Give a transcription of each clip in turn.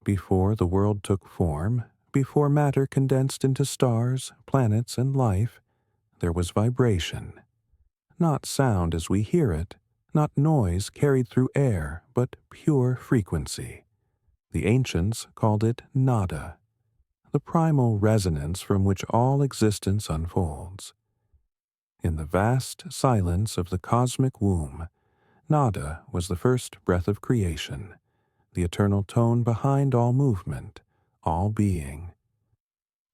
Before the world took form, before matter condensed into stars, planets, and life, there was vibration. Not sound as we hear it, not noise carried through air, but pure frequency. The ancients called it nada, the primal resonance from which all existence unfolds. In the vast silence of the cosmic womb, nada was the first breath of creation, the eternal tone behind all movement, all being.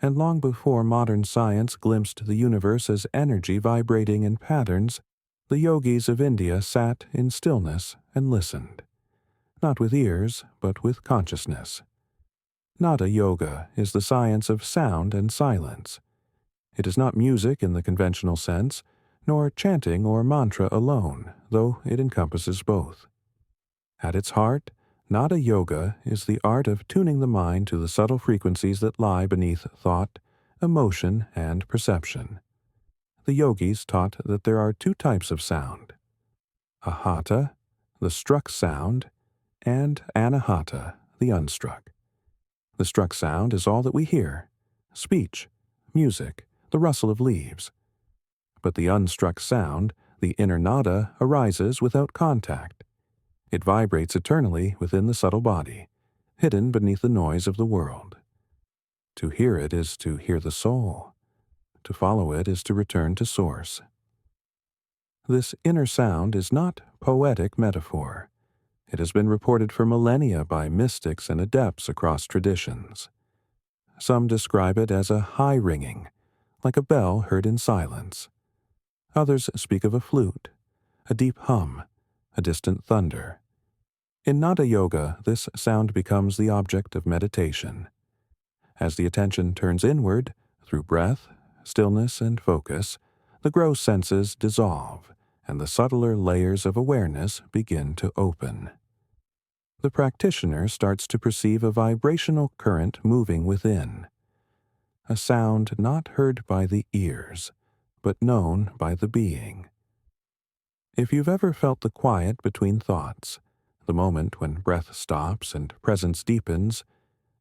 And long before modern science glimpsed the universe as energy vibrating in patterns, the yogis of India sat in stillness and listened, not with ears, but with consciousness. Nada yoga is the science of sound and silence. It is not music in the conventional sense, nor chanting or mantra alone, though it encompasses both. At its heart, Nada yoga is the art of tuning the mind to the subtle frequencies that lie beneath thought, emotion, and perception. The yogis taught that there are two types of sound: ahata, the struck sound, and anahata, the unstruck. The struck sound is all that we hear: speech, music, the rustle of leaves. But the unstruck sound, the inner nada, arises without contact. It vibrates eternally within the subtle body, hidden beneath the noise of the world. To hear it is to hear the soul. To follow it is to return to source. This inner sound is not poetic metaphor. It has been reported for millennia by mystics and adepts across traditions. Some describe it as a high ringing, like a bell heard in silence. Others speak of a flute, a deep hum, a distant thunder. In Nada Yoga, this sound becomes the object of meditation. As the attention turns inward, through breath, stillness, and focus, the gross senses dissolve, and the subtler layers of awareness begin to open. The practitioner starts to perceive a vibrational current moving within, a sound not heard by the ears, but known by the being. If you've ever felt the quiet between thoughts, the moment when breath stops and presence deepens,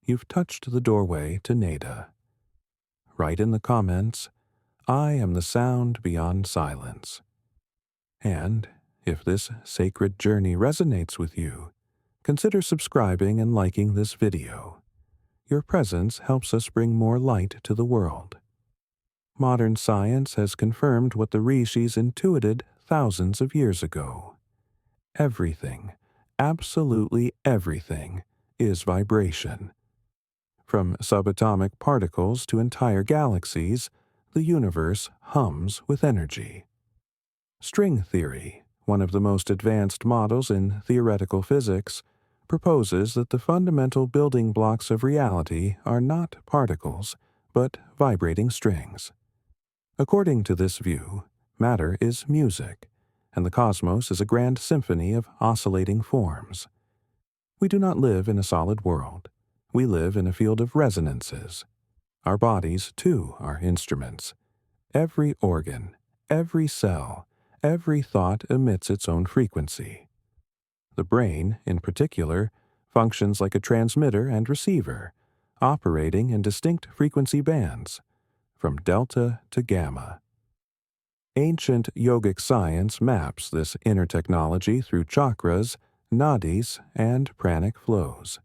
you've touched the doorway to Nada. Write in the comments, "I am the sound beyond silence." And if this sacred journey resonates with you, consider subscribing and liking this video. Your presence helps us bring more light to the world. Modern science has confirmed what the rishis intuited thousands of years ago. Everything, absolutely everything, is vibration. From subatomic particles to entire galaxies, the universe hums with energy. String theory, one of the most advanced models in theoretical physics, proposes that the fundamental building blocks of reality are not particles, but vibrating strings. According to this view, matter is music, and the cosmos is a grand symphony of oscillating forms. We do not live in a solid world. We live in a field of resonances. Our bodies, too, are instruments. Every organ, every cell, every thought emits its own frequency. The brain, in particular, functions like a transmitter and receiver, operating in distinct frequency bands, from delta to gamma. Ancient yogic science maps this inner technology through chakras, nadis, and pranic flows.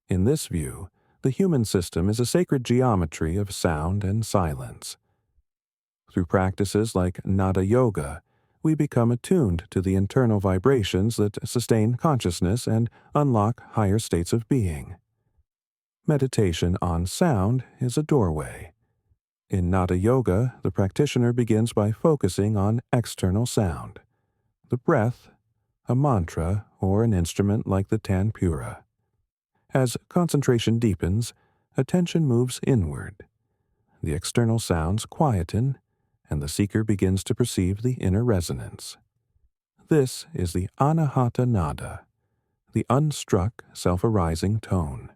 In this view, the human system is a sacred geometry of sound and silence. Through practices like Nada Yoga, we become attuned to the internal vibrations that sustain consciousness and unlock higher states of being. Meditation on sound is a doorway. In Nada Yoga, the practitioner begins by focusing on external sound, the breath, a mantra, or an instrument like the tanpura. As concentration deepens, attention moves inward. The external sounds quieten, and the seeker begins to perceive the inner resonance. This is the anahata nada, the unstruck, self-arising tone.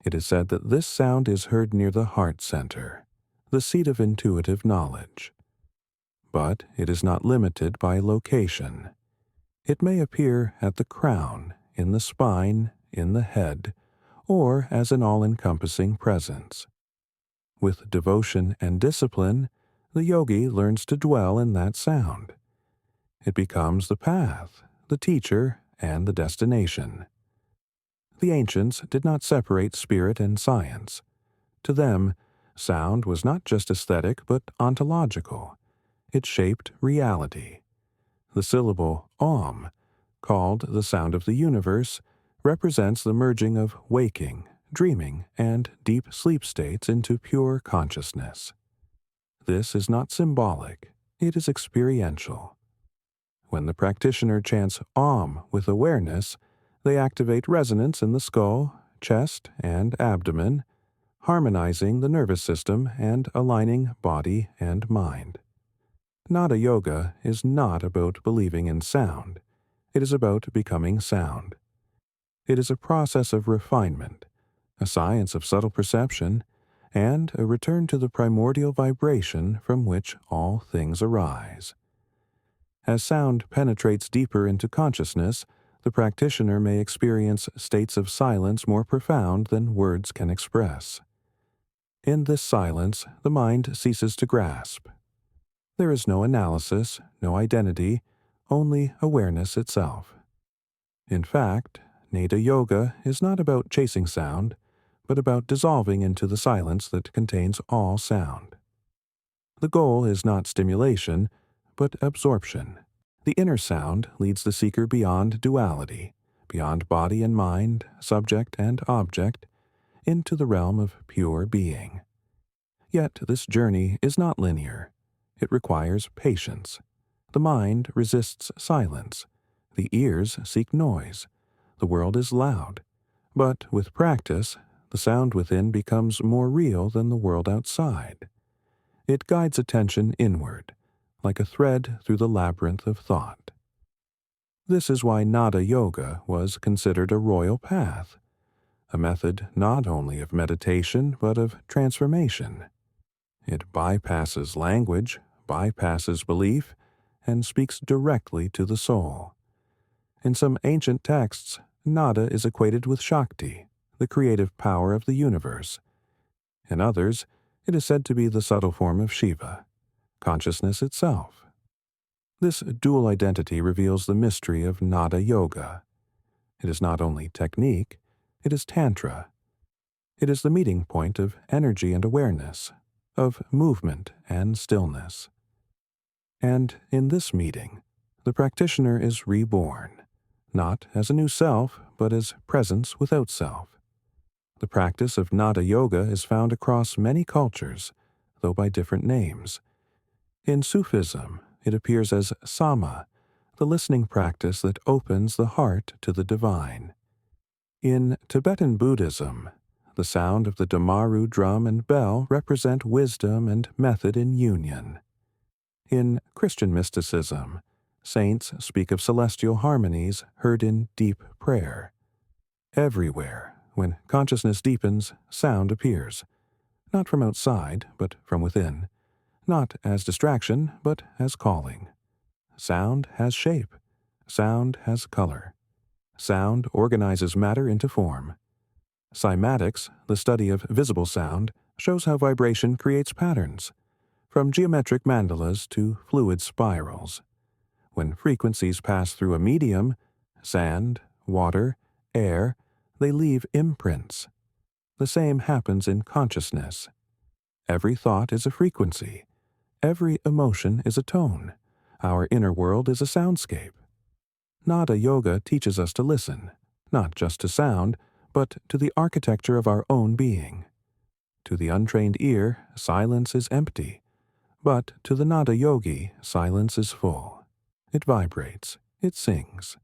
It is said that this sound is heard near the heart center, the seat of intuitive knowledge. But it is not limited by location. It may appear at the crown, in the spine, in the head, or as an all-encompassing presence. With devotion and discipline, the yogi learns to dwell in that sound. It becomes the path, the teacher, and the destination. The ancients did not separate spirit and science. To them, sound was not just aesthetic but ontological. It shaped reality. The syllable Om, called the sound of the universe, represents the merging of waking, dreaming, and deep sleep states into pure consciousness. This is not symbolic, it is experiential. When the practitioner chants Om with awareness, they activate resonance in the skull, chest, and abdomen, harmonizing the nervous system and aligning body and mind. Nada yoga is not about believing in sound. It is about becoming sound. It is a process of refinement, a science of subtle perception, and a return to the primordial vibration from which all things arise. As sound penetrates deeper into consciousness, the practitioner may experience states of silence more profound than words can express. In this silence, the mind ceases to grasp. There is no analysis, no identity, only awareness itself. In fact, Nada Yoga is not about chasing sound, but about dissolving into the silence that contains all sound. The goal is not stimulation, but absorption. The inner sound leads the seeker beyond duality, beyond body and mind, subject and object, into the realm of pure being. Yet this journey is not linear. It requires patience. The mind resists silence. The ears seek noise. The world is loud. But with practice, the sound within becomes more real than the world outside. It guides attention inward, like a thread through the labyrinth of thought. This is why Nada Yoga was considered a royal path, a method not only of meditation but of transformation. It bypasses language, bypasses belief, and speaks directly to the soul. In some ancient texts, Nada is equated with Shakti, the creative power of the universe. In others, it is said to be the subtle form of Shiva, consciousness itself. This dual identity reveals the mystery of Nada Yoga. It is not only technique, it is Tantra. It is the meeting point of energy and awareness, of movement and stillness. And in this meeting, the practitioner is reborn, not as a new self, but as presence without self. The practice of Nada Yoga is found across many cultures, though by different names. In Sufism, it appears as Sama, the listening practice that opens the heart to the divine. In Tibetan Buddhism, the sound of the Damaru drum and bell represent wisdom and method in union. In Christian mysticism, saints speak of celestial harmonies heard in deep prayer. Everywhere, when consciousness deepens, sound appears, not from outside, but from within, not as distraction, but as calling. Sound has shape. Sound has color. Sound organizes matter into form. Cymatics, the study of visible sound, shows how vibration creates patterns, from geometric mandalas to fluid spirals. When frequencies pass through a medium, sand, water, air, they leave imprints. The same happens in consciousness. Every thought is a frequency. Every emotion is a tone. Our inner world is a soundscape. Nada Yoga teaches us to listen, not just to sound, but to the architecture of our own being. To the untrained ear, silence is empty, but to the Nada Yogi, silence is full. It vibrates, it sings.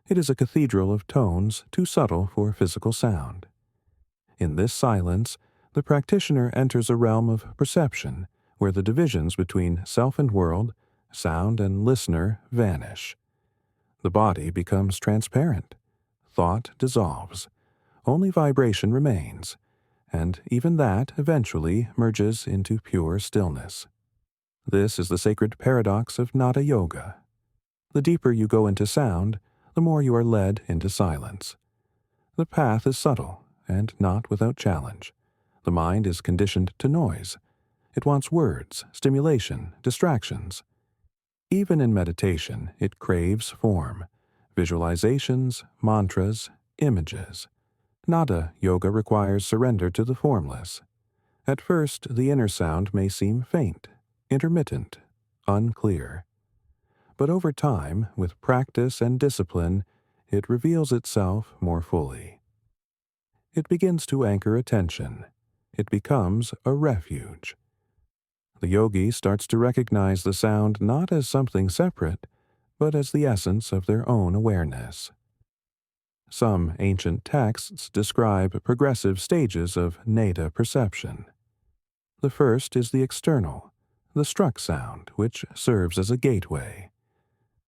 It is a cathedral of tones too subtle for physical sound. In this silence, the practitioner enters a realm of perception where the divisions between self and world, sound and listener vanish. The body becomes transparent. Thought dissolves. Only vibration remains, and even that eventually merges into pure stillness. This is the sacred paradox of Nada Yoga. The deeper you go into sound, the more you are led into silence. The path is subtle, and not without challenge. The mind is conditioned to noise. It wants words, stimulation, distractions. Even in meditation, it craves form, visualizations, mantras, images. Nada yoga requires surrender to the formless. At first, the inner sound may seem faint, intermittent, unclear. But over time, with practice and discipline, it reveals itself more fully. It begins to anchor attention. It becomes a refuge. The yogi starts to recognize the sound not as something separate, but as the essence of their own awareness. Some ancient texts describe progressive stages of nada perception. The first is the external, the struck sound, which serves as a gateway.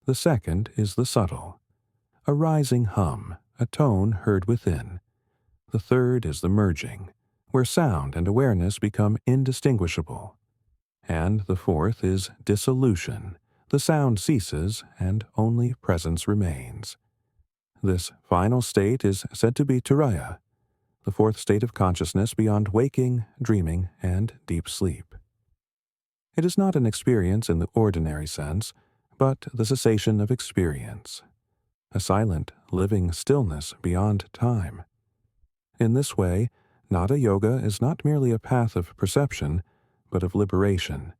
The second is the subtle, a rising hum, a tone heard within. The third is the merging, where sound and awareness become indistinguishable. And the fourth is dissolution. The sound ceases and only presence remains. This final state is said to be Turaya, the fourth state of consciousness beyond waking, dreaming, and deep sleep. It is not an experience in the ordinary sense, but the cessation of experience, a silent, living stillness beyond time. In this way, Nada Yoga is not merely a path of perception, but of liberation.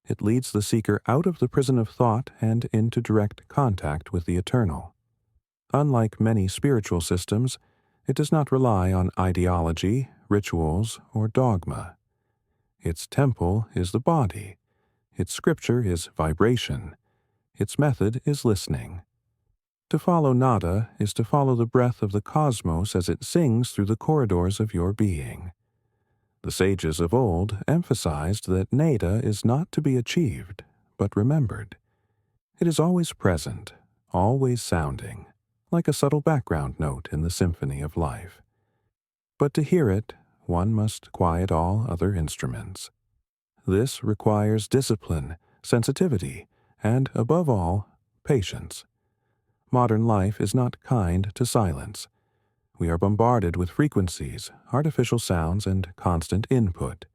It leads the seeker out of the prison of thought and into direct contact with the eternal. Unlike many spiritual systems, it does not rely on ideology, rituals, or dogma. Its temple is the body. Its scripture is vibration. Its method is listening. To follow nada is to follow the breath of the cosmos as it sings through the corridors of your being. The sages of old emphasized that nada is not to be achieved, but remembered. It is always present, always sounding, like a subtle background note in the symphony of life. But to hear it, one must quiet all other instruments. This requires discipline, sensitivity, and, above all, patience. Modern life is not kind to silence. We are bombarded with frequencies, artificial sounds, and constant input.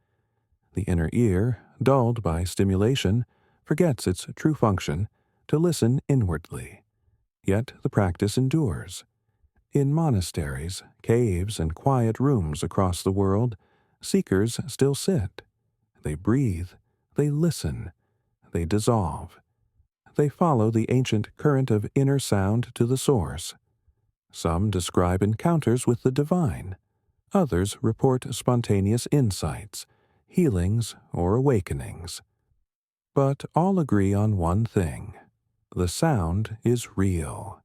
The inner ear, dulled by stimulation, forgets its true function to listen inwardly. Yet the practice endures. In monasteries, caves, and quiet rooms across the world, seekers still sit. They breathe, they listen, they dissolve. They follow the ancient current of inner sound to the source. Some describe encounters with the divine. Others report spontaneous insights, healings, or awakenings. But all agree on one thing: the sound is real.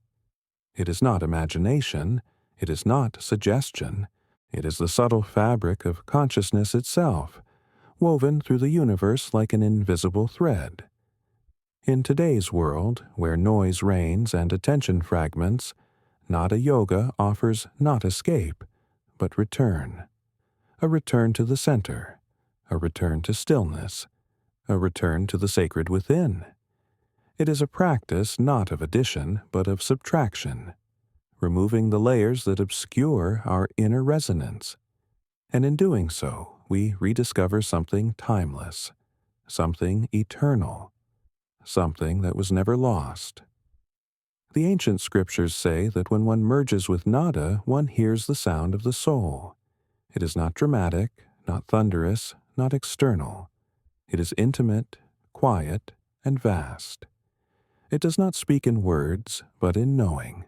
It is not imagination, it is not suggestion, it is the subtle fabric of consciousness itself, woven through the universe like an invisible thread. In today's world, where noise reigns and attention fragments, Nada Yoga offers not escape, but return. A return to the center, a return to stillness, a return to the sacred within. It is a practice not of addition, but of subtraction, removing the layers that obscure our inner resonance. And in doing so, we rediscover something timeless, something eternal, something that was never lost. The ancient scriptures say that when one merges with nada, one hears the sound of the soul. It is not dramatic, not thunderous, not external. It is intimate, quiet, and vast. It does not speak in words, but in knowing.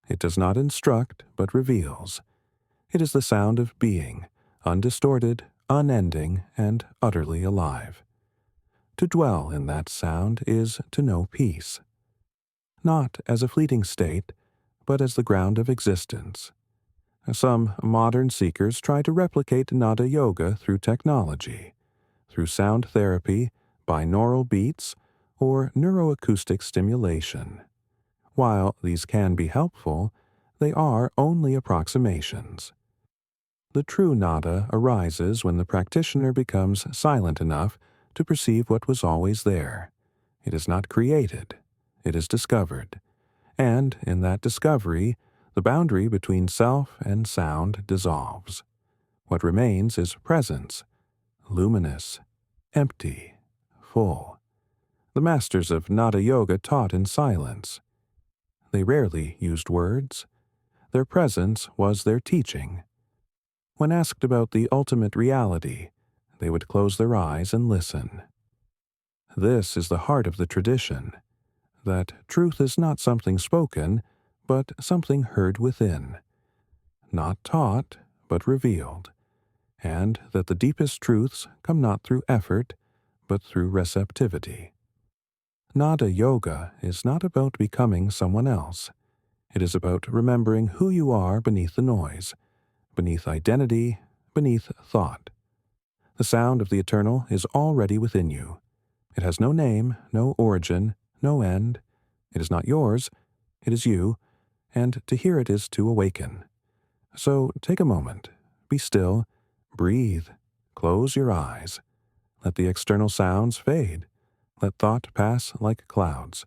It does not instruct, but reveals. It is the sound of being, undistorted, unending, and utterly alive. To dwell in that sound is to know peace. Not as a fleeting state, but as the ground of existence. Some modern seekers try to replicate Nada Yoga through technology, through sound therapy, binaural beats, or neuroacoustic stimulation. While these can be helpful, they are only approximations. The true nada arises when the practitioner becomes silent enough to perceive what was always there. It is not created, it is discovered. And in that discovery, The boundary between self and sound dissolves. What remains is presence, luminous, empty, full. The masters of Nada Yoga taught in silence. They rarely used words. Their presence was their teaching. When asked about the ultimate reality, they would close their eyes and listen. This is the heart of the tradition, that truth is not something spoken, but something heard within, not taught, but revealed, and that the deepest truths come not through effort, but through receptivity. Nada Yoga is not about becoming someone else. It is about remembering who you are beneath the noise, beneath identity, beneath thought. The sound of the eternal is already within you. It has no name, no origin, no end. It is not yours, it is you, and to hear it is to awaken. So take a moment, be still, breathe, close your eyes. Let the external sounds fade. Let thought pass like clouds.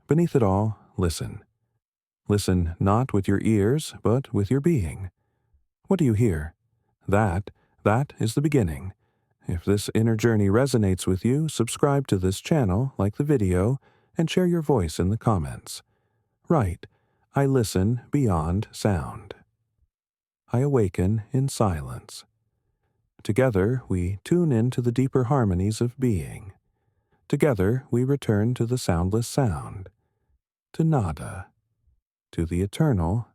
Beneath it all, listen. Listen not with your ears, but with your being. What do you hear? That is the beginning. If this inner journey resonates with you, subscribe to this channel, like the video, and share your voice in the comments. Write, I listen beyond sound. I awaken in silence. Together we tune into the deeper harmonies of being. Together we return to the soundless sound, to nada, to the eternal